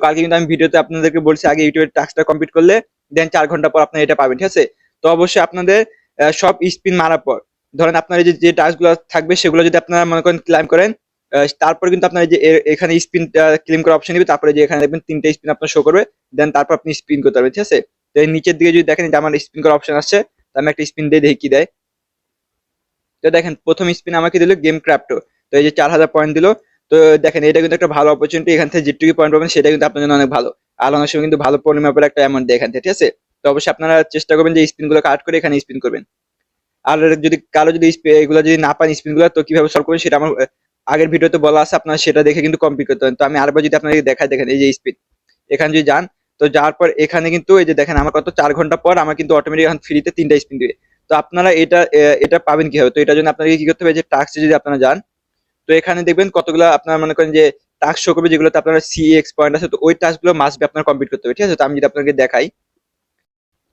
কালকে কিন্তু আমি ভিডিওতে আপনাদেরকে বলছি আগে ইউটিউবের টাস্কটা কমপ্লিট করলে দেন 4 ঘন্টা পর আপনারা এটা পাবেন, ঠিক আছে? তো অবশ্যই আপনাদের সব স্পিন মারার পর ধরেন আপনার এই যে টাস্কগুলো থাকবে সেগুলো যদি আপনারা মনে করেন ক্লাইম করেন, তারপর কিন্তু আপনার এই যে এখানে স্পিন ক্লেম করার অপশন দিবে, তারপরে যে এখানে দেখবেন 3টা স্পিন আপনার শো করবে, দেন তারপর আপনি স্পিন করতে পারবেন, ঠিক আছে? তো এই নিচের দিকে যদি দেখেন যে আমার স্পিন করার অপশন আসছে, তো আমি একটা স্পিন দিয়ে দেখি কি দেয়। তো দেখেন প্রথম স্পিন আমাকে দিল গেম ক্রাফটো, তো এই যে 4000 পয়েন্ট দিল। তো দেখেন এটা কিন্তু একটা ভালো অপরচুনিটি, এখান থেকে যেটুকু পয়েন্ট পাবেন সেটা কিন্তু আপনার জন্য অনেক ভালো। আর অনেক সময় কিন্তু ভালো পরিমাপের একটা অ্যামাউন্ট দেয় এখান থেকে, ঠিক আছে? তো অবশ্যই আপনারা চেষ্টা করবেন যে স্পিন গুলো কাট করে এখানে স্পিন করবেন। আর যদি কারো যদি এগুলো যদি না পান স্পিন গুলো, তো কিভাবে সলভ করবেন সেটা আমার আগের ভিডিওতে বলা আছে, আপনারা সেটা দেখে কিন্তু কমপ্লিট করতে পারেন। তো আমি আরেকবার যদি আপনাদের দেখাই, দেখেন এই যে স্পিন, এখানে যদি যান, তো যাওয়ার পর এখানে কিন্তু এই যে দেখেন আমার কত 4 ঘন্টা পর আমার কিন্তু অটোমেটিক এখন ফ্রিতে 3টা স্পিন দিবে। তো আপনারা এটা পাবেন কিভাবে? তো এটার জন্য আপনাকে কি করতে হবে, যে টাস্কে যদি আপনারা যান, তো এখানে দেখবেন কতগুলো আপনার মনে করেন যে টাস্ক শো করবে, যেগুলোতে আপনার সিএক্স পয়েন্ট আছে, তো ওই টাস্কগুলো মাস্ট বি আপনার কমপ্লিট করতে হবে, ঠিক আছে? তো আমি যদি আপনাকে দেখাই,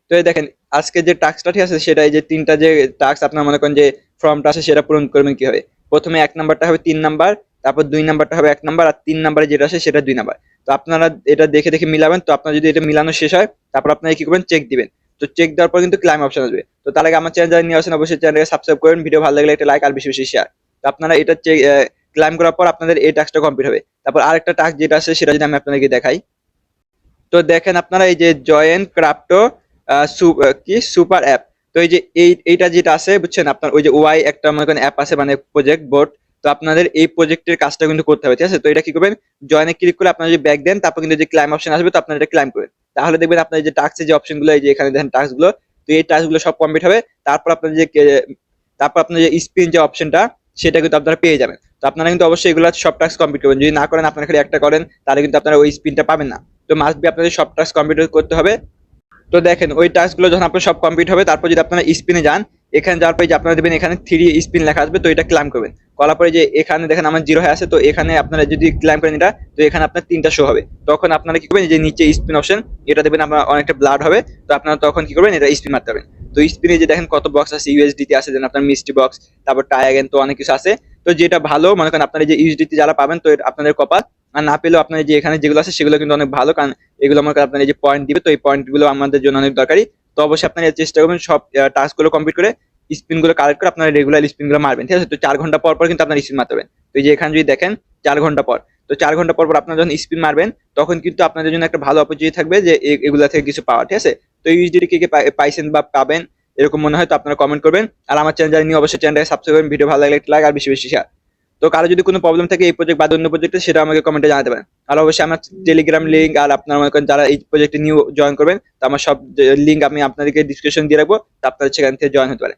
তো এই দেখেন আজকে যে টাস্কটা, ঠিক আছে, সেটা এই যে 3টা যে টাস্ক আপনার মনে করেন যে ফর্মটা আছে সেটা পূরণ করবেন কি হবে। প্রথমে 1 নাম্বারটা হবে 3 নাম্বার, তারপর 2 নাম্বারটা হবে 1 নাম্বার, আর 3 নাম্বারে যেটা আছে সেটা 2 নাম্বার। তো আপনারা এটা দেখে দেখে মিলাবেন। তো আপনার যদি এটা মিলানো শেষ হয়, তারপর আপনারা কি করবেন, চেক দিবেন। তো চেক দেওয়ার পর কিন্তু ক্লাইম অপশন আসবে। তো তার আগে আমার চ্যানেল যারা নিয়ে আসেন অবশ্যই চ্যানেলকে সাবস্ক্রাইব করেন, ভিডিও ভালো লাগলে একটা লাইক আর বেশি বেশি শেয়ার। তো আপনারা এটা চেক ক্লাইম করার পর আপনাদের এই টাস্কটা কমপ্লিট হবে। তারপর আরেকটা টাস্ক যেটা আছে সেটা যদি আমি আপনাদেরকে দেখাই, তো দেখেন আপনারা এই যে জয়েন ক্রাফটো কি সুপার অ্যাপ, তো এই যে এইটা যেটা আছে বুঝছেন, আপনার ওই যে ওয়াই একটা মনে করেন অ্যাপ আছে মানে প্রজেক্ট বোর্ড। তো আপনাদের এই প্রজেক্টের কাজটা কিন্তু করতে হবে, ঠিক আছে? তো এটা কি করবেন, জয়েনে ক্লিক করে আপনারা যদি ব্যাক দেন, তারপর কিন্তু যে ক্লাইম অপশন আসবে, তো আপনারা এটা ক্লাইম করবেন। তাহলে দেখবেন আপনার এই যে টাস্কের যে অপশনগুলো, এই যে এখানে দেখেন টাস্কগুলো, তো এই টাস্কগুলো সব কমপ্লিট হবে। তারপর আপনার যে তারপর আপনার যে স্পিন যে অপশনটা, সেটা কিন্তু আপনারা পেয়ে যাবেন। তো আপনারা কিন্তু অবশ্যই এগুলো সব টাস্ক কমপ্লিট করবেন। যদি না করেন, আপনারা খালি একটা করেন, তাহলে কিন্তু আপনারা ওই স্পিনটা পাবেন না। তো মাস্ট বি আপনাদের সব টাস্ক কমপ্লিট করতে হবে। তো দেখেন ওই টাস্কগুলো যখন আপনার সব কমপ্লিট হবে, তারপর যদি আপনারা স্পিনে যান, এখানে যাওয়ার পরে যে আপনারা দেখবেন এখানে 3 স্পিন লেখা আসবে, তো এটা ক্লাইম করবেন। করার পরে যে এখানে দেখেন আমার 0 হয়ে আছে, তো এখানে আপনারা যদি ক্লাইম করেন এটা, তো এখানে আপনার 3টা শো হবে। তখন আপনারা কি করবেন, যে নিচে স্পিন অপশন, এটা দেখবেন আপনার অনেকটা ব্লাড হবে। তো আপনারা তখন কি করবেন, এটা স্পিন মারতে পারবেন। তো স্পিনে যে দেখেন কত বক্স আছে, ইউএসডিটি আছে, যেন আপনার মিষ্টি বক্স, তারপর টাই অ্যাগেন, তো অনেক কিছু আছে। তো যেটা ভালো মনে করেন আপনার এই যে ইউএসডিটি যারা পাবেন, তো আপনাদের কপাল। আর না পেলেও আপনার যে এখানে যেগুলো আছে সেগুলো কিন্তু অনেক ভালো, কারণ এগুলো মনে করেন আপনার এই যে পয়েন্ট দিবে, তো এই পয়েন্ট গুলো আমাদের জন্য অনেক দরকারি। তো অবশ্যই আপনারা চেষ্টা করবেন সব টাস্ক গুলো কমপ্লিট করে স্পিন গুলো কালেক্ট করে আপনারা রেগুলার স্পিন গুলো মারবেন, ঠিক আছে? তো 4 ঘন্টা পর পর কিন্তু আপনার স্পিন মারতে হবে। তো এই যে এখানে যদি দেখেন 4 ঘন্টা পর, তো 4 ঘন্টা পর পর আপনারা যখন স্পিন মারবেন, তখন কিন্তু আপনাদের জন্য একটা ভালো অপরচুনিটি থাকবে যে এগুলা থেকে কিছু পাওয়া, ঠিক আছে? তো ইউএসডিটি কে কে পাইছেন বা পাবেন এরকম মনে হয়, তো আপনারা কমেন্ট করবেন। আর আমার চ্যানেল জানি অবশ্যই চ্যানেলটাকে সাবস্ক্রাইব করবেন, ভিডিও ভালো লাগলে একটা লাইক আর বেশি বেশি শেয়ার। তো কারো যদি কোনো প্রবলেম থাকে এই প্রজেক্ট বা অন্য প্রজেক্টে, সেটা আমাকে কমেন্টে জানাতে পারেন। আর অবশ্যই আমার টেলিগ্রাম লিঙ্ক, আর আপনার মনে করেন যারা এই প্রজেক্টে নিউ জয়েন করবেন, তো আমার সব লিঙ্ক আমি আপনাদেরকে ডিসক্রিপশন দিয়ে রাখবো, তো আপনারা সেখান থেকে জয়েন হতে পারেন।